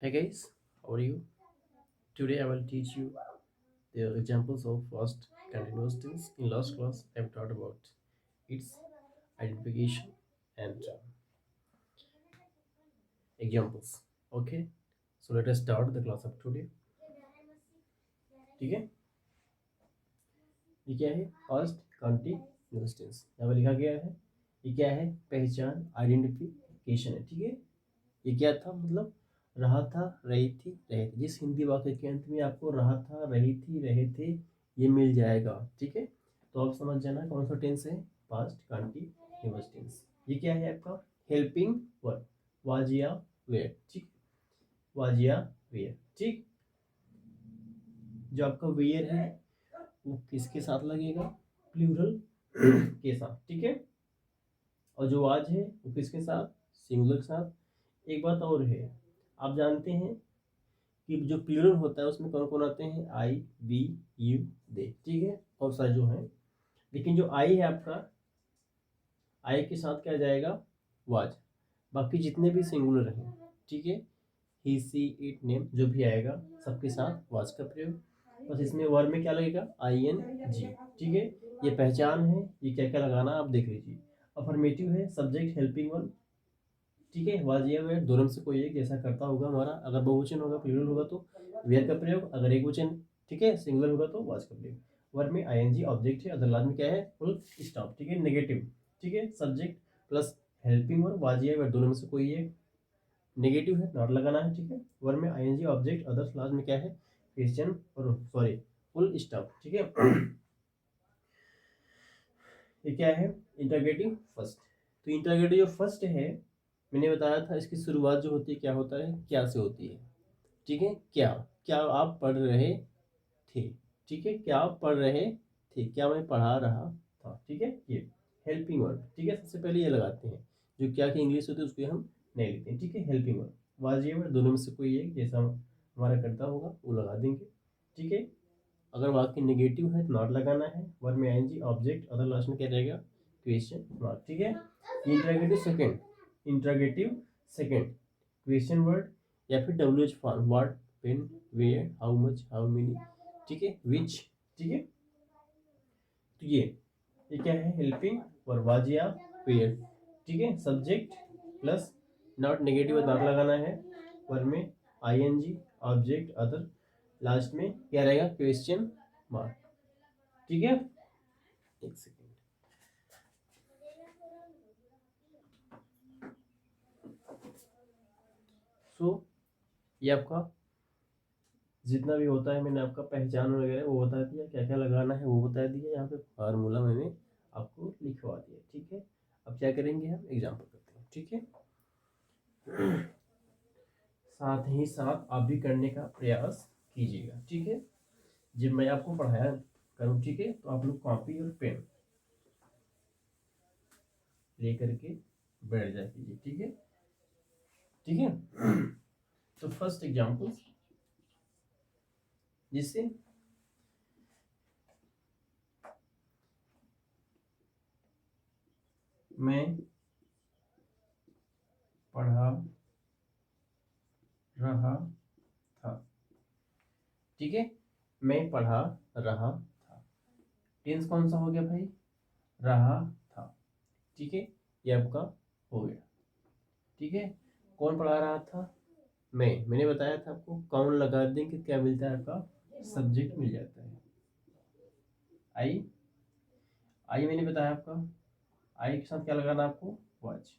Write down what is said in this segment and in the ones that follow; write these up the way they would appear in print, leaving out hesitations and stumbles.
Hey guys, how are you? Today I will teach you the examples of past continuous tense. In last class, I've taught about its identification and examples. Okay, so let us start the class of today. ठीक है, ये क्या है? Past continuous tense यहाँ पर लिखा गया है। ये क्या है? पहचान, आइडेंटिफिकेशन है। ठीक है, ये क्या था? मतलब रहा था, रही थी, रहे थे। जिस हिंदी वाक्य के अंत में आपको रहा था, रही थी, रहे थे ये मिल जाएगा। ठीक है, तो आप समझ जाना कौन सा टेंस है। Past continuous tense. ये क्या है आपका? हेल्पिंग वर्ब, वाज या वेयर। ठीक, वाज या वेयर। ठीक, जो आपका वेयर है वो किसके साथ लगेगा? प्लूरल के साथ। ठीक है, और जो वाज है वो किसके साथ? सिंगुलर के साथ। एक बात और है, आप जानते हैं कि जो प्लूरल होता है उसमें कौन कौन आते हैं? आई, वी, यू, दे। ठीक है, और सारे जो हैं। लेकिन जो आई है आपका, आई के साथ क्या जाएगा? वाज। बाकी जितने भी सिंगुलर हैं, ठीक है, ही, सी, इट, नेम, जो भी आएगा सबके साथ वाज का प्रयोग। बस इसमें वर्ब में क्या लगेगा? I N G. ठीक है, ये पहचान है, ये क्या क्या लगाना आप देख लीजिए। अफर्मेटिव है, सब्जेक्ट, हेल्पिंग वर्ब। ठीक है, वाज या वेयर दोनों में से कोई एक जैसा करता होगा हमारा। अगर बहुवचन होगा, प्लूरल होगा तो वेयर का प्रयोग। अगर एक वचन, ठीक है, सिंगुलर होगा तो वाज का प्रयोग। वर्ब में आईएनजी ऑब्जेक्ट है, अदर लास्ट में क्या है? Full stop. ठीक है, नेगेटिव। ठीक है, subject plus helping verb, was या वेयर दोनों में से कोई एक। नेगेटिव है, नॉट लगाना है। ठीक है, वर्ब में आईएनजी ऑब्जेक्ट, अदर्स लास्ट में क्या है? क्वेश्चन और सॉरी फुल स्टॉप। ठीक है, ये क्या है? Interrogative first. तो इंटरगेटिव जो फर्स्ट है, मैंने बताया था इसकी शुरुआत जो होती है क्या होता है? क्या से होती है। ठीक है, क्या, क्या आप पढ़ रहे थे। ठीक है, क्या आप पढ़ रहे थे, क्या मैं पढ़ा रहा था। ठीक है, ये हेल्पिंग वर्ब। ठीक है, सबसे पहले ये लगाते हैं। जो क्या की इंग्लिश होती है उसको हम नहीं लेते हैं। ठीक है, हेल्पिंग वर्ब, वाजिए वर्ब दोनों में से कोई एक जैसा हमारा करता होगा वो लगा देंगे। ठीक है, अगर वाक्य नेगेटिव है तो नॉट लगाना है। वर्ब में आईएनजी ऑब्जेक्ट, अदर लास्ट में क्या रहेगा? Question mark. ठीक है, interrogative second, interrogative second question word या फिर WH form, what, when, where, how much, how many. ठीक है, विच। ठीक है, तो ये क्या है? हेल्पिंग और वाज या वेयर। ठीक है, subject plus not, negative not लगाना है। वर्ब में आईएनजी ऑब्जेक्ट, अदर लास्ट में क्या रहेगा? Question mark. ठीक है, एक सेकेंड। सो ये आपका जितना भी होता है, मैंने आपका पहचान वगैरह वो बता दिया, क्या क्या लगाना है वो बता दिया। यहाँ पे फार्मूला मैंने आपको लिखवा दिया। ठीक है, अब क्या करेंगे? हम एग्जाम्पल करते हैं। ठीक है, साथ ही साथ आप भी करने का प्रयास कीजिएगा। ठीक है, जब मैं आपको पढ़ाया करूँ, ठीक है, तो आप लोग कॉपी और पेन लेकर के बैठ जाए कीजिए। ठीक है, ठीक है। तो फर्स्ट एग्जाम्पल, जिससे मैं पढ़ा रहा था। ठीक है, मैं पढ़ा रहा था। टेंस कौन सा हो गया भाई? रहा था। ठीक है, ये आपका हो गया। ठीक है, कौन पढ़ा रहा था? मैंने बताया था आपको, कौन लगा देंगे क्या मिलता है? आपका सब्जेक्ट मिल जाता है। आई, आई मैंने बताया आपका, आई के साथ क्या लगाना आपको? वॉच।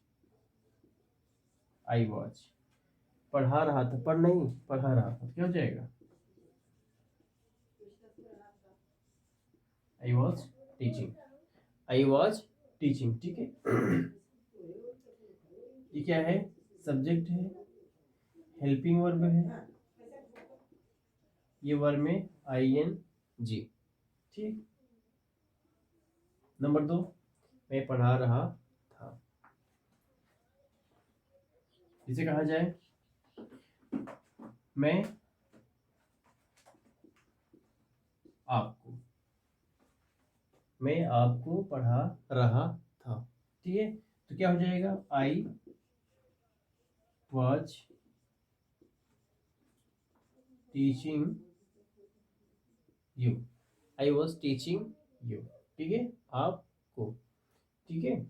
I watch. पढ़ा रहा था, पढ़ नहीं, पढ़ा रहा था, क्या हो जाएगा? I was teaching. I was teaching. ठीक है, ये क्या है? सब्जेक्ट है, हेल्पिंग वर्ब है, ये वर्ब में आई एन जी। ठीक, नंबर दो, मैं पढ़ा रहा था। इसे कहा जाए, मैं आपको, मैं आपको पढ़ा रहा था। ठीक है, तो क्या हो जाएगा? I was teaching you, I was teaching you, ठीक है, आपको, ठीक है,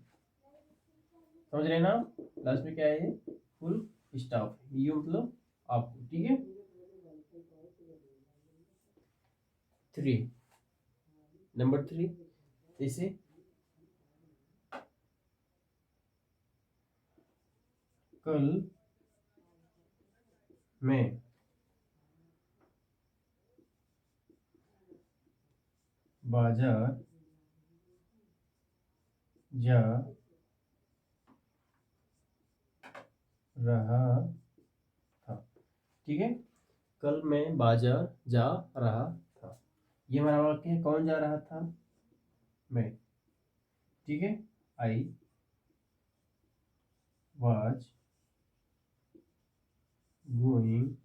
समझ रहे हैं ना आप। लास्ट में क्या है, फुल स्टॉप, यू मतलब आपको, ठीक है। 3, नंबर 3, जैसे कल मैं बाजार जा रहा था, ठीक है, कल मैं बाजार जा रहा था, ये हमारा वाक्य है। कौन जा रहा था, मैं, ठीक है, I was going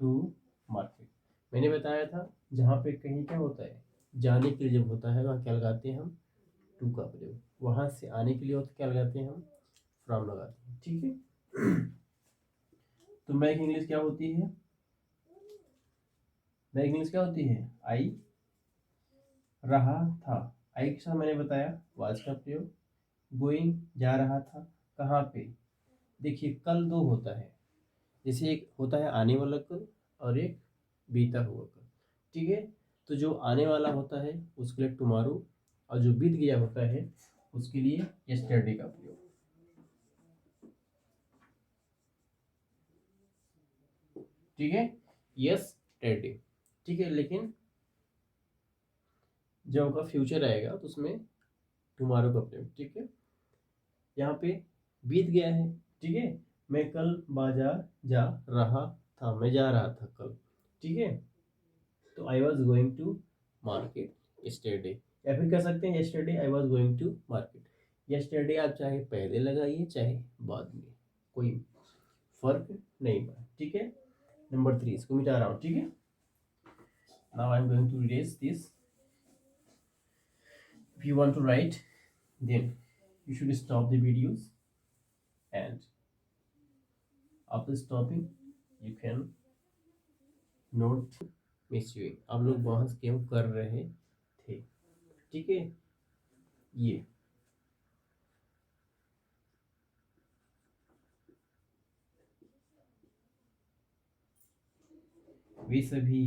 to market. मैंने बताया था जहाँ पे कहीं क्या होता है, जाने के लिए जब होता है वहाँ क्या लगाते हैं हम, टू का प्रयोग। वहां से आने के लिए होता क्या लगाते हैं हम, फ्रॉम लगाते हैं, ठीक है। तो मैं की इंग्लिश क्या होती है, मैं इंग्लिश क्या होती है, आई रहा था, आई के साथ मैंने बताया वाज का प्रयोग, गोइंग जा रहा था, कहाँ पे, देखिए कल दो होता है, जैसे एक होता है आने वाला कल और एक बीता हुआ कल, ठीक है। तो जो आने वाला होता है उसके लिए टुमारो, और जो बीत गया होता है उसके लिए यस्टरडे का प्रयोग, ठीक है, यस्टरडे, ठीक है। लेकिन जब आपका फ्यूचर आएगा तो उसमें टुमारो का प्रयोग, ठीक है। यहाँ पे बीत गया है, ठीक है, मैं कल बाजार जा रहा था, मैं जा रहा था कल, ठीक है। तो I was going to market yesterday, या फिर कह सकते हैं yesterday I was going to market. Yesterday आप चाहे पहले लगाइए चाहे बाद में, कोई फर्क नहीं पड़ा, ठीक है। नंबर 3 इसको मिटा रहा हूँ, ठीक है। Now I am going to erase this. If you want to write, then you should stop the videos, and after stopping you can note misdoing, आप लोग बहस क्यों कर रहे थे, ठीक है। ये वे सभी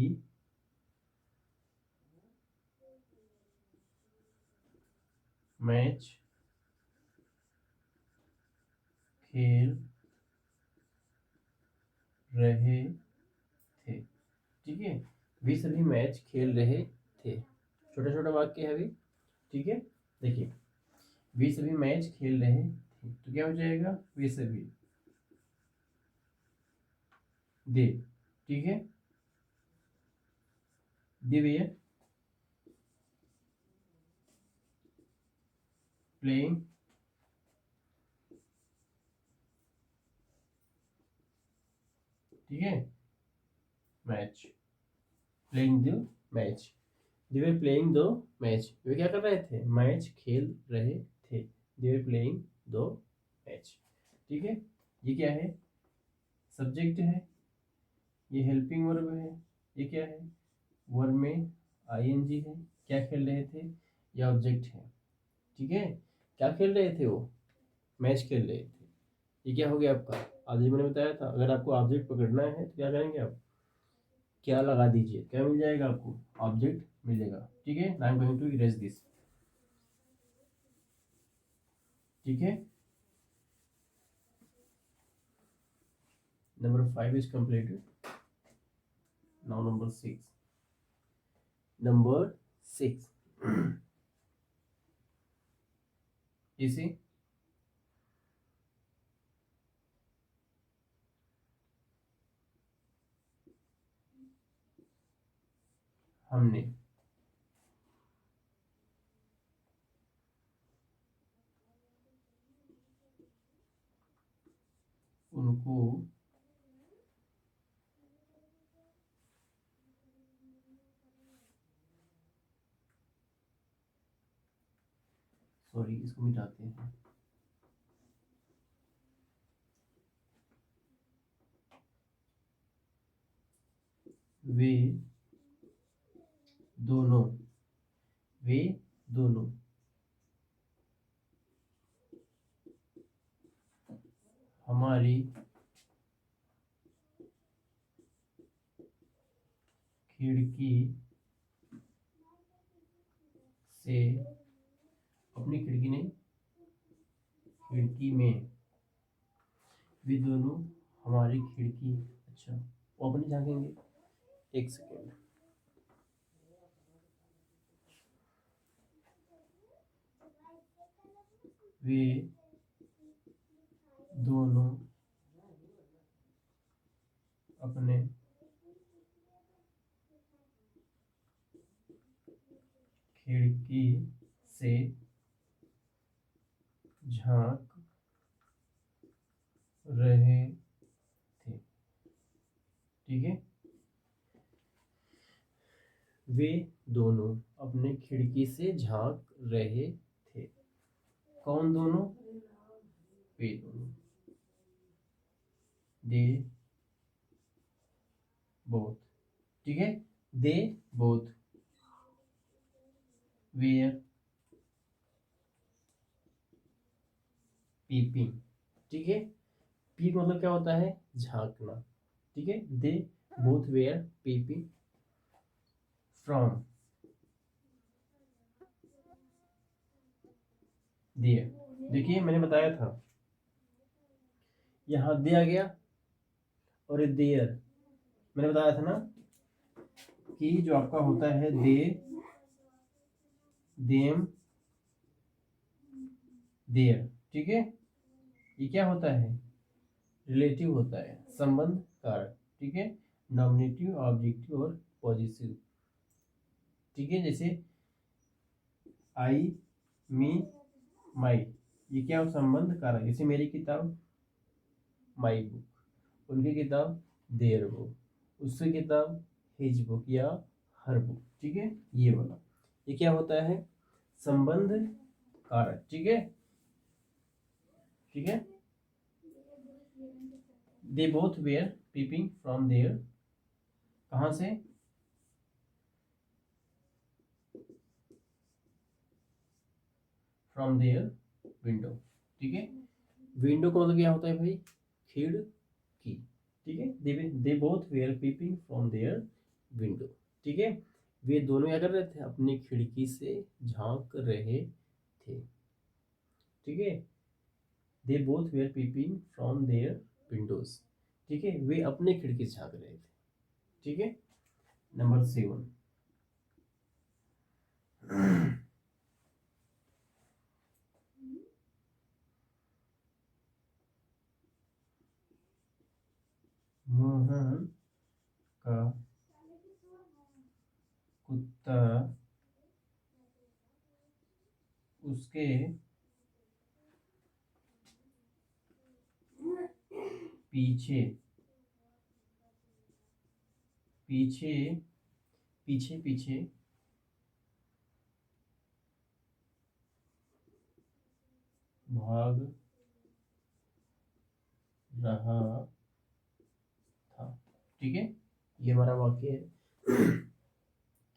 मैच खेल रहे थे, ठीक है, वे सभी मैच खेल रहे थे, छोटा छोटा वाक्य है अभी, ठीक है। देखिए वे सभी मैच खेल रहे थे, तो क्या हो जाएगा, वे सभी, दे, ठीक है, दे वे प्लेइंग ठीक है, match, playing the match, they way playing दो मैच, वे क्या कर रहे थे, मैच खेल रहे थे, दे वे प्लेइंग दो मैच, ठीक है। ये क्या है, सब्जेक्ट है, ये हेल्पिंग वर्ब है, ये क्या है, वर्ब में आईएनजी है, क्या खेल रहे थे, ये ऑब्जेक्ट है, ठीक है। क्या खेल रहे थे वो, मैच खेल रहे थे, ये क्या हो गया आपका, आज ही मैंने बताया था अगर आपको ऑब्जेक्ट पकड़ना है तो क्या करेंगे आप, क्या लगा दीजिए, क्या मिल जाएगा आपको, ऑब्जेक्ट मिलेगा, ठीक है। I am going to erase this, ठीक है। Number 5 is completed. Now number 6. Number 6. इसे हमने उनको सॉरी इसको मिटाते हैं, वे दोनों, वे दोनों हमारी खिड़की से, अपनी खिड़की नहीं, खिड़की में, वे दोनों हमारी खिड़की, अच्छा वो अपनी झांकेंगे, एक सेकेंड, वे दोनों अपने खिड़की से झांक रहे थे, ठीक है। वे दोनों अपने खिड़की से झांक रहे थे, कौन दोनों, वे दोनों, दे बोथ, ठीक है, दे बोथ वेयर पीपिंग, ठीक है। पीक मतलब क्या होता है, झांकना, ठीक है। They both were peeping from there, देखिए मैंने बताया था यहाँ दे आ गया और ये देयर, मैंने बताया था ना कि जो आपका होता है दे, देम, देयर, ठीक है, ये क्या होता है, रिलेटिव होता है, संबंध कारक, ठीक है, नॉमिनेटिव, ऑब्जेक्टिव और पॉजिटिव, ठीक है। जैसे आई, मी, माई, ये क्या हो, संबंध कारक, जैसे मेरी किताब माई बुक, उनकी किताब देयर बुक, उसकी किताब हिज बुक या हर बुक, ठीक है, ये वाला, ये क्या होता है, संबंध कारक, ठीक है, ठीक है। They both were peeping from there, कहाँ से, फ्रॉम देयर विंडो, ठीक है। विंडो का मतलब क्या होता है भाई, खिड़की, ठीक है। They both were peeping from there window, ठीक है। वे दोनों क्या कर रहे थे, अपनी खिड़की से झांक रहे थे, ठीक है। They both were peeping from there windows, ठीक है, वे अपने खिड़की से झांक रहे थे, ठीक है। नंबर 7, मोहन का कुत्ता उसके पीछे पीछे पीछे पीछे भाग रहा था, ठीक है। ये हमारा वाक्य है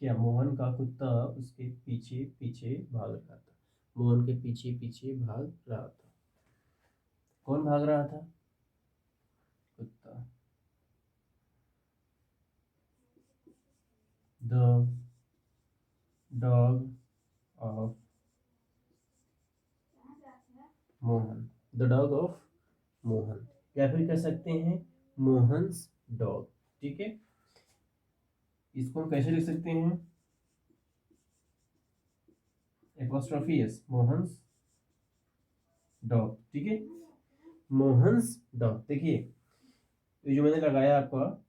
क्या, मोहन का कुत्ता उसके पीछे पीछे भाग रहा था, मोहन के पीछे पीछे भाग रहा था, कौन भाग रहा था, कुत्ता। The dog of Mohan, the dog of Mohan, या फिर कह सकते हैं मोहन्स डॉग, ठीक है। इसको हम कैसे लिख सकते हैं, एपोस्ट्रोफी एस, मोहन्स डॉग, ठीक है, मोहन्स डॉग, देखिए ये जो मैंने लगाया आपका,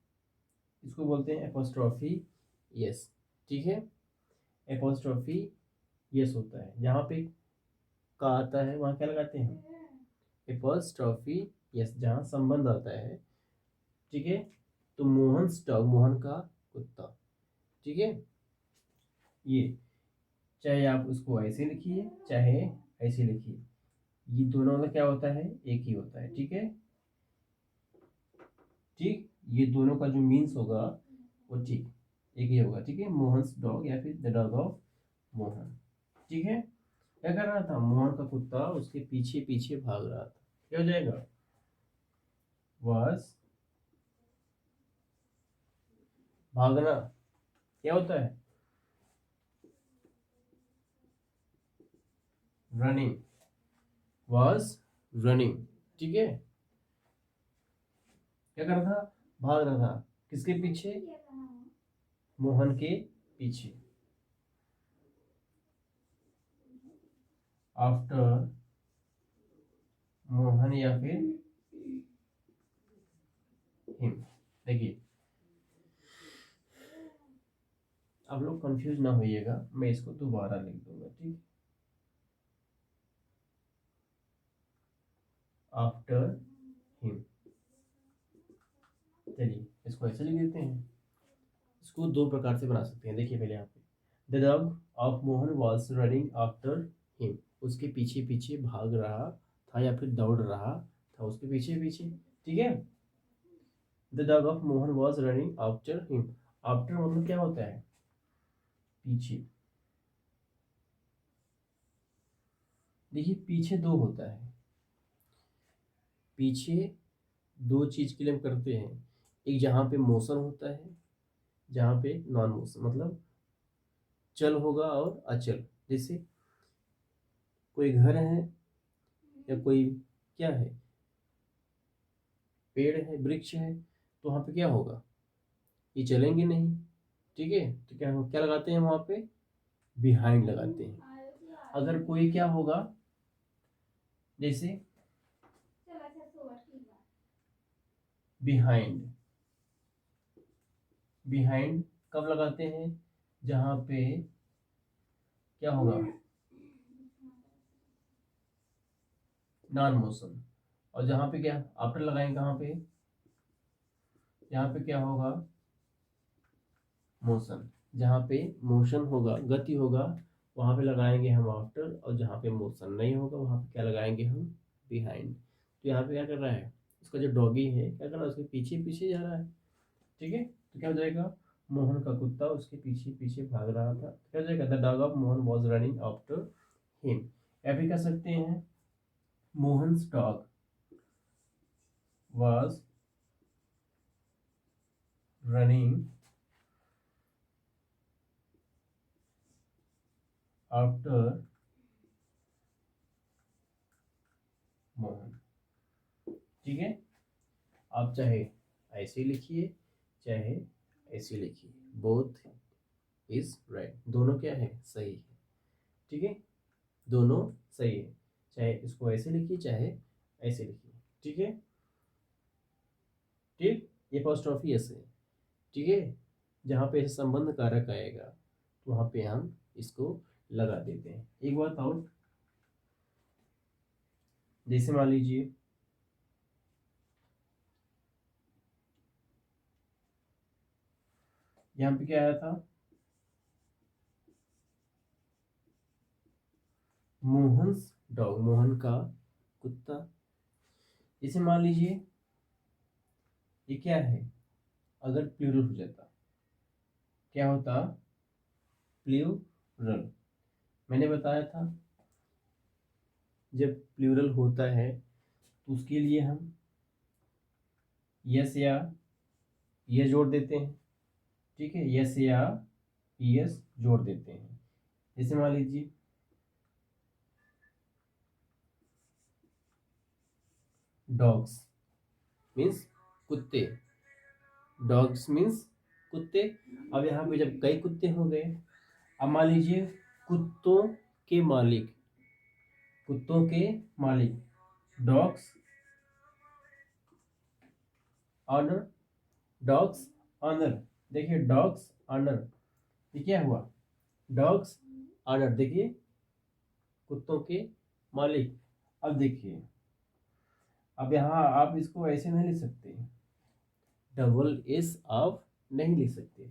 इसको बोलते हैं एपोस्ट्रोफी यस, ठीक है। एपोस्ट्रोफी यस होता है, जहाँ पे का आता है वहाँ क्या लगाते हैं, एपोस्ट्रोफी यस, जहाँ संबंध आता है, ठीक है। तो मोहन्स डॉग, मोहन का कुत्ता, ठीक है। ये चाहे आप उसको ऐसे लिखिए चाहे ऐसे लिखिए, ये दोनों में क्या होता है, एक ही होता है, ठीक है। ठीक, ये दोनों का जो मीन्स होगा वो ठीक एक ही होगा, ठीक है, मोहन्स डॉग या फिर द डॉग ऑफ मोहन। ठीक है, क्या कर रहा था, मोहन का कुत्ता उसके पीछे पीछे भाग रहा था, क्या हो जाएगा, वाज, भागना क्या होता है, रनिंग, वाज रनिंग। ठीक है, क्या कर रहा था, भाग रहा था, किसके पीछे, मोहन के पीछे। आफ्टर मोहन या फिर हिम। देखिए आप लोग कंफ्यूज ना होइएगा, मैं इसको दोबारा लिख दूंगा, ठीक, आफ्टर हिम। चलिए इसको ऐसे लिख देते हैं, इसको दो प्रकार से बना सकते हैं। देखिए पहले यहाँ पे, the dog of Mohan was running after him, उसके पीछे पीछे भाग रहा था या फिर दौड़ रहा था उसके पीछे पीछे। ठीक है, the dog of Mohan was running after him, after मतलब क्या होता है, पीछे। देखिए पीछे दो होता है, पीछे दो चीज के लिए हम करते हैं, एक जहाँ पे मोशन होता है, जहाँ पे नॉन मोशन मतलब चल होगा और अचल। जैसे कोई घर है या कोई क्या है, पेड़ है, वृक्ष है, तो वहाँ पे क्या होगा, ये चलेंगे नहीं। ठीक है, तो क्या क्या लगाते हैं वहाँ पे, बिहाइंड लगाते हैं। अगर कोई क्या होगा, जैसे बिहाइंड, बिहाइंड कब लगाते हैं, जहाँ पे क्या होगा, नॉन मोशन। और जहाँ पे क्या आफ्टर लगाएंगे, कहाँ पे, यहाँ पे क्या होगा, मोशन। जहाँ पे मोशन होगा, गति होगा, वहाँ पे लगाएंगे हम आफ्टर, और जहाँ पे मोशन नहीं होगा वहाँ पे क्या लगाएंगे हम, बिहाइंड। तो यहाँ पे क्या कर रहा है, इसका जो डॉगी है क्या कर रहा है, उसके पीछे पीछे जा रहा है। ठीक है, तो क्या हो जाएगा, मोहन का कुत्ता उसके पीछे पीछे भाग रहा था, क्या हो जाएगा, the dog of Mohan was running after him. या फिर कह सकते हैं, Mohan's dog was running after Mohan. ठीक है, आप चाहे ऐसे लिखिए चाहे ऐसे लिखिए, बोथ इज राइट, दोनों क्या है, सही है। ठीक है, दोनों सही है, चाहे इसको ऐसे लिखिए चाहे ऐसे लिखिए। ठीक है, ठीक, ये अपोस्ट्रोफी ऐसे है। ठीक है, जहाँ पे संबंध कारक आएगा तो वहाँ पे हम इसको लगा देते हैं। एक बात और, जैसे मान लीजिए यहाँ पे क्या आया था, मोहन्स डॉग, मोहन का कुत्ता। जैसे मान लीजिए ये क्या है, अगर प्लूरल हो जाता क्या होता, प्लूरल। मैंने बताया था जब प्लूरल होता है तो उसके लिए हम यस या ये जोड़ देते हैं। ठीक है, यस या यस जोड़ देते हैं। जैसे मान लीजिए डॉग्स मीन्स कुत्ते, डॉग्स मीन्स कुत्ते। अब यहाँ पे जब कई कुत्ते हो गए, अब मान लीजिए कुत्तों के मालिक, कुत्तों के मालिक, डॉग्स ऑनर, डॉग्स ऑनर। देखिए डॉग्स ऑनर, ये क्या हुआ, डॉग्स ऑनर। देखिए कुत्तों के मालिक। अब देखिए, अब यहाँ आप इसको ऐसे नहीं लिख सकते, डबल एस आप नहीं लिख सकते,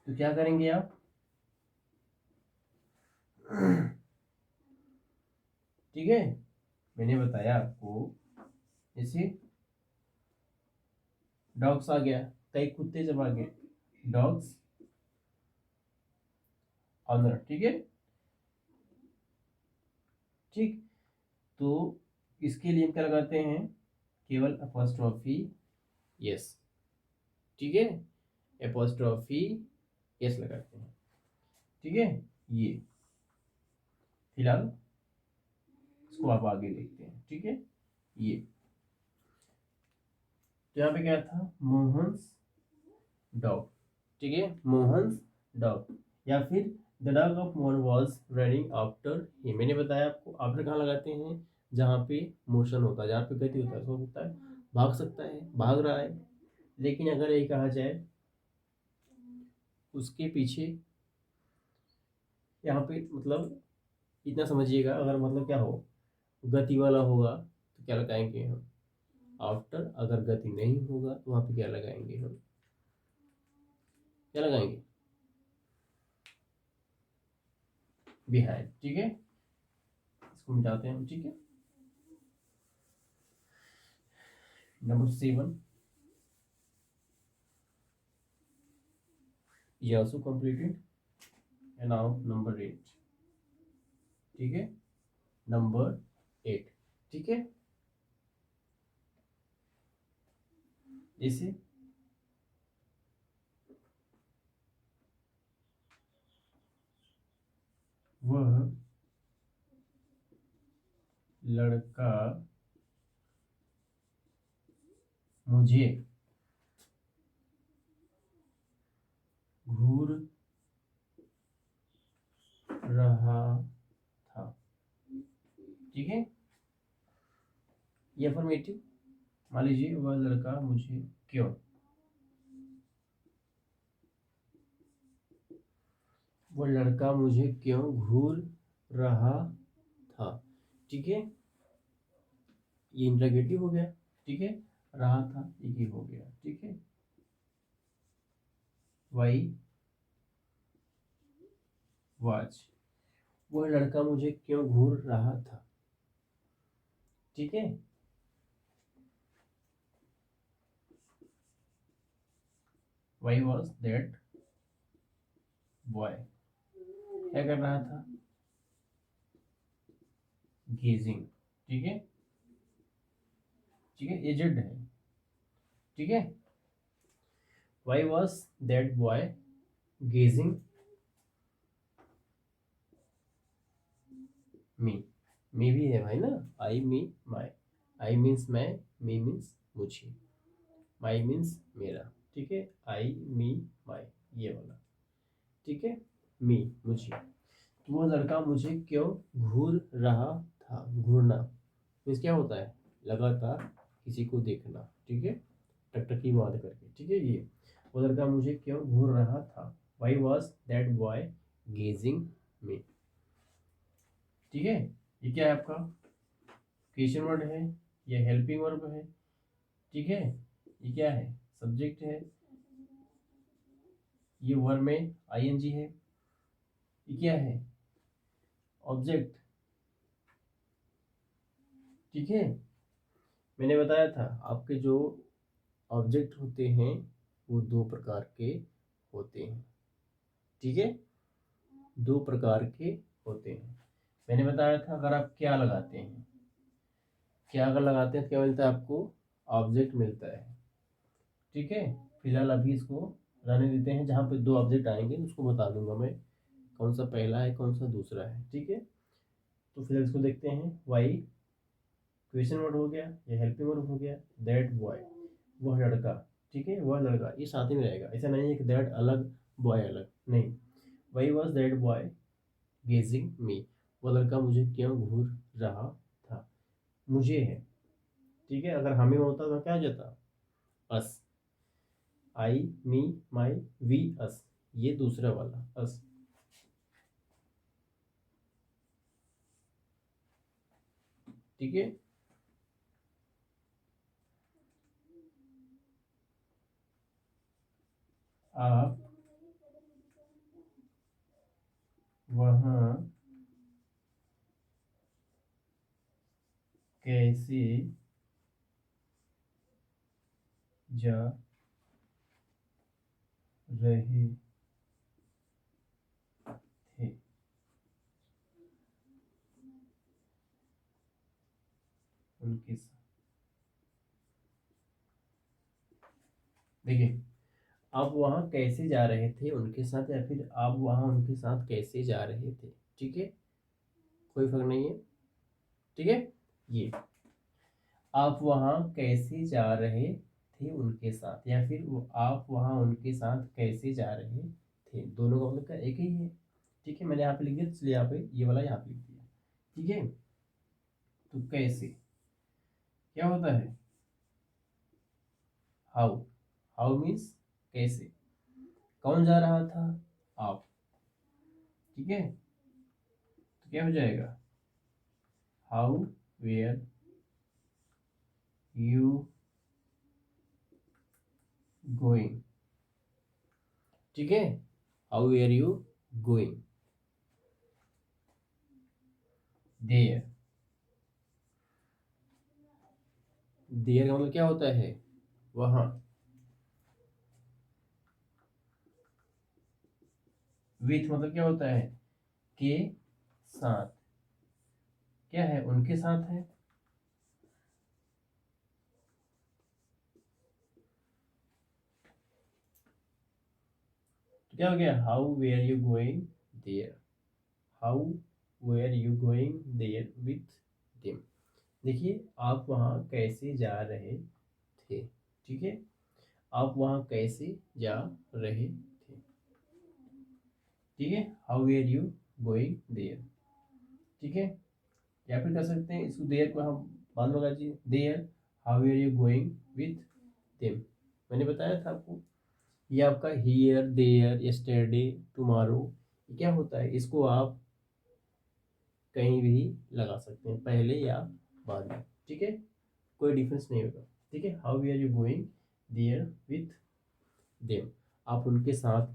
तो क्या करेंगे आप, ठीक है, मैंने बताया आपको, जैसे डॉग्स आ गया, कई कुत्ते जब आ गए, डॉग्स ऑनर, ठीक है। ठीक, तो इसके लिए हम क्या लगाते हैं, केवल अपॉस्ट्रॉफी यस, ठीक है, अपॉस्ट्रॉफी यस लगाते हैं, ठीक है। ये फिलहाल इसको आप आगे देखते हैं, ठीक है। ये तो यहाँ पे क्या था, मोहन्स डॉग, ठीक है, मोहन्स डॉग, या फिर the dog of Mohan was running after he. मैंने बताया आपको आफ्टर कहाँ लगाते हैं, जहाँ पे मोशन होता है, जहाँ पे गति होता है, तो हो सकता है भाग सकता है, भाग रहा है। लेकिन अगर ये कहा जाए उसके पीछे, यहाँ पे मतलब इतना समझिएगा, अगर मतलब क्या हो, गति वाला होगा तो क्या लगाएंगे हम आफ्टर, अगर गति नहीं होगा तो वहाँ पे क्या लगाएंगे हम, क्या लगाएंगे बिहाइंड, ठीक है। इसको मिटाते हैं हम, ठीक है। नंबर 7 ये also completed, and now number 8, ठीक है, नंबर 8, ठीक है। जैसे वह लड़का मुझे घूर रहा था, ठीक है। ये अफर्मेटिव, मान लीजिए वह लड़का मुझे क्यों, वह लड़का मुझे क्यों घूर रहा था, ठीक है। ये इंटरोगेटिव हो गया, ठीक है। रहा था ये हो गया, ठीक है। वाई वाच, वह लड़का मुझे क्यों घूर रहा था, ठीक है। वाई वॉज दैट बॉय, क्या कर रहा था, गेजिंग, ठीक है, ठीक है, एजेड है, ठीक है। Why was that boy gazing me, मी भी है भाई ना, आई मी माई, आई मीन्स मैं, मी मीन्स मुझे, माई मीन्स मेरा, ठीक है। आई मी माई ये वाला, ठीक है, मी मुझे। तो वो लड़का मुझे क्यों घूर रहा था, घूरना मीन्स क्या होता है, लगातार किसी को देखना, ठीक है, टकटकी बांध करके, ठीक है। ये वो लड़का मुझे क्यों घूर रहा था, why was that boy gazing me, ठीक है। ये क्या है आपका, क्वेश्चन वर्ड है, ये हेल्पिंग वर्ब है, ठीक है। ये क्या है, सब्जेक्ट है, ये वर्ब में आईएनजी है, ये क्या है, ऑब्जेक्ट, ठीक है। मैंने बताया था आपके जो ऑब्जेक्ट होते हैं वो दो प्रकार के होते हैं, ठीक है, दो प्रकार के होते हैं। मैंने बताया था अगर आप क्या लगाते हैं, क्या अगर लगाते हैं तो क्या मिलता है आपको, ऑब्जेक्ट मिलता है, ठीक है। फिलहाल अभी इसको रहने देते हैं, जहाँ पे दो ऑब्जेक्ट आएंगे उसको बता दूंगा मैं कौन सा पहला है कौन सा दूसरा है, ठीक है। तो फिलहाल इसको देखते हैं, वाई क्वेश्चन वर्ड हो गया, या हेल्पिंग वर्ड हो गया, दैट बॉय वह लड़का, ठीक है, वह लड़का ये साथ ही में रहेगा, ऐसा नहीं है कि दैट अलग बॉय अलग, नहीं। Why was that boy gazing me, वह लड़का मुझे क्यों घूर रहा था, मुझे है, ठीक है। अगर हमें होता तो क्या हो जाता, अस, आई मी माई वी अस, ये दूसरा वाला अस, ठीक है। आप वहाँ कैसे जा रहे थे। उनके साथ, देखिए आप वहाँ कैसे जा रहे थे उनके साथ, या फिर आप वहाँ उनके साथ कैसे जा रहे थे, ठीक है, कोई फर्क नहीं है, ठीक है। ये आप वहाँ कैसे जा रहे थे उनके साथ, या फिर आप वहाँ उनके साथ कैसे जा रहे थे, दोनों का मतलब क्या एक ही है, ठीक है। मैंने यहाँ पे लिख दिया, इसलिए यहाँ पे ये वाला यहाँ पे लिख दिया, ठीक है। तो कैसे क्या होता है, हाउ, हाउ मीन्स कैसे, कौन जा रहा था, आप, ठीक है। तो क्या हो जाएगा, हाउ वेयर यू गोइंग, ठीक है, how were you going there. There का मतलब क्या होता है, वहाँ, विथ मतलब क्या होता है, के साथ, क्या है, उनके साथ है, तो क्या हो गया, how were you going there, how were you going there with them. देखिए आप वहाँ कैसे जा रहे थे, ठीक है, आप वहाँ कैसे जा रहे थे, ठीक है, how were you going there, ठीक है। या फिर कर सकते हैं इसको, देयर को हम बाद में लगा दीजिए, there how were you going with them. मैंने बताया था आपको, ये आपका हियर देयर यस्टरडे टुमारो, क्या होता है, इसको आप कहीं भी लगा सकते हैं, पहले या बाद में, ठीक है, कोई डिफरेंस नहीं होगा, ठीक है। How we are you going there with them, आप उनके साथ